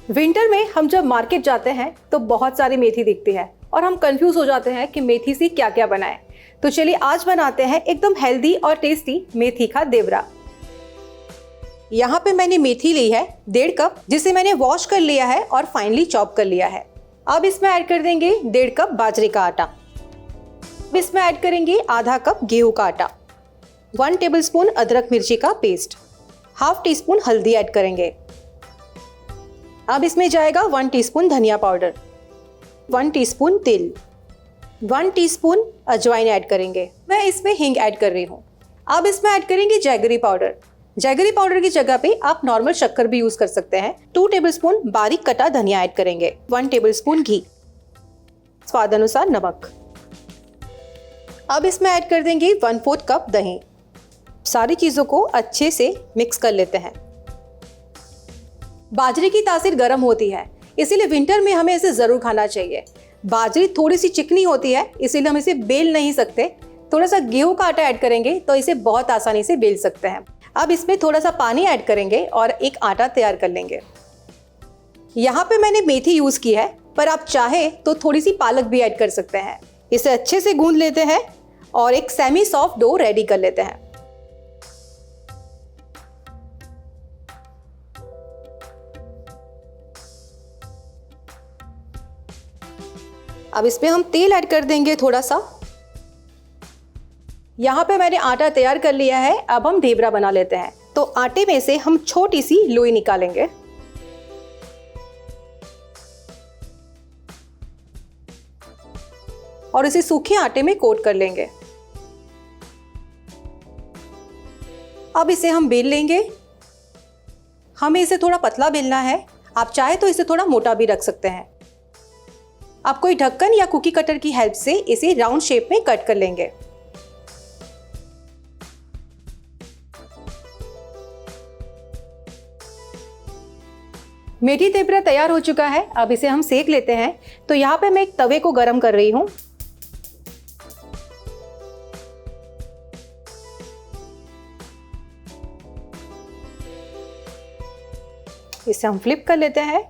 Winter में हम जब मार्केट जाते हैं तो बहुत सारी मेथी दिखती है और हम कंफ्यूज हो जाते हैं कि मेथी से क्या क्या बनाएं। तो चलिए आज बनाते हैं एकदम हेल्दी और टेस्टी मेथी का देवरा। यहाँ पे मैंने मेथी ली है 1.5 कप, जिसे मैंने वॉश कर लिया है और फाइनली चॉप कर लिया है। अब इसमें ऐड कर देंगे 1.5 कप बाजरे का आटा। अब इसमें ऐड करेंगे आधा कप गेहूं का आटा, 1 टेबलस्पून अदरक मिर्ची का पेस्ट, हाफ टी स्पून हल्दी ऐड करेंगे। अब इसमें जाएगा 1 टीस्पून धनिया पाउडर, 1 टीस्पून तेल, 1 टीस्पून अजवाइन ऐड करेंगे। मैं इसमें हींग ऐड कर रही हूँ। अब इसमें ऐड करेंगे जैगरी पाउडर। जैगरी पाउडर की जगह पे आप नॉर्मल शक्कर भी यूज कर सकते हैं। 2 टेबलस्पून बारीक कटा धनिया ऐड करेंगे, 1 टेबलस्पून घी, स्वाद अनुसार नमक। अब इसमें ऐड कर देंगे 1/4 कप दही। सारी चीजों को अच्छे से मिक्स कर लेते हैं। बाजरे की तासीर गर्म होती है, इसीलिए विंटर में हमें इसे जरूर खाना चाहिए। बाजरी थोड़ी सी चिकनी होती है, इसीलिए हम इसे बेल नहीं सकते। थोड़ा सा गेहूं का आटा ऐड करेंगे तो इसे बहुत आसानी से बेल सकते हैं। अब इसमें थोड़ा सा पानी ऐड करेंगे और एक आटा तैयार कर लेंगे। यहाँ पे मैंने मेथी यूज की है, पर आप चाहे तो थोड़ी सी पालक भी ऐड कर सकते हैं। इसे अच्छे से गूंद लेते हैं और एक सेमी सॉफ्ट डो रेडी कर लेते हैं। अब इसमें हम तेल ऐड कर देंगे थोड़ा सा। यहाँ पे मैंने आटा तैयार कर लिया है। अब हम ढेबरा बना लेते हैं। तो आटे में से हम छोटी सी लोई निकालेंगे और इसे सूखे आटे में कोट कर लेंगे। अब इसे हम बेल लेंगे। हमें इसे थोड़ा पतला बेलना है, आप चाहे तो इसे थोड़ा मोटा भी रख सकते हैं। आप कोई ढक्कन या कुकी कटर की हेल्प से इसे राउंड शेप में कट कर लेंगे। मेथी देवरा तैयार हो चुका है। अब इसे हम सेक लेते हैं। तो यहाँ पे मैं एक तवे को गरम कर रही हूँ। इसे हम फ्लिप कर लेते हैं।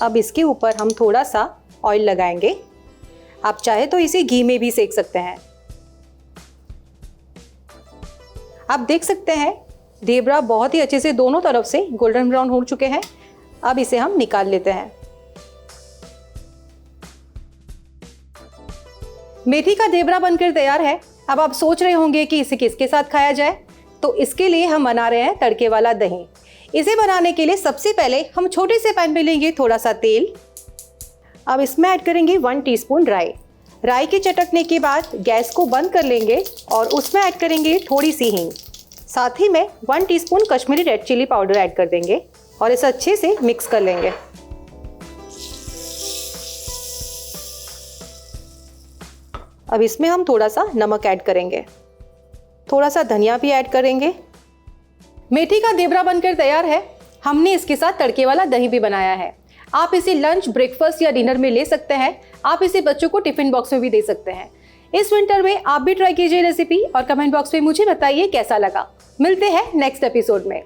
अब इसके ऊपर हम थोड़ा सा ऑयल लगाएंगे। आप चाहे तो इसे घी में भी सेक सकते हैं। आप देख सकते हैं देवरा बहुत ही अच्छे से दोनों तरफ से गोल्डन ब्राउन हो चुके हैं। अब इसे हम निकाल लेते हैं। मेथी का देवरा बनकर तैयार है। अब आप सोच रहे होंगे कि इसे किसके साथ खाया जाए, तो इसके लिए हम बना रहे हैं तड़के वाला दही। इसे बनाने के लिए सबसे पहले हम छोटे से पैन में लेंगे थोड़ा सा तेल। अब इसमें ऐड करेंगे 1 टीस्पून राई। राई के चटकने के बाद गैस को बंद कर लेंगे और उसमें ऐड करेंगे थोड़ी सी हींग। साथ ही में 1 teaspoon Kashmiri red chilli powder add कर देंगे और इसे अच्छे से मिक्स कर लेंगे। अब इसमें हम थोड़ा सा नमक ऐड करेंगे, थोड़ा सा धनिया भी ऐड करेंगे। मेथी का देवरा बनकर तैयार है। हमने इसके साथ तड़के वाला दही भी बनाया है। आप इसे लंच, ब्रेकफास्ट या डिनर में ले सकते हैं। आप इसे बच्चों को टिफिन बॉक्स में भी दे सकते हैं। इस विंटर में आप भी ट्राई कीजिए रेसिपी और कमेंट बॉक्स में मुझे बताइए कैसा लगा। मिलते हैं नेक्स्ट एपिसोड में।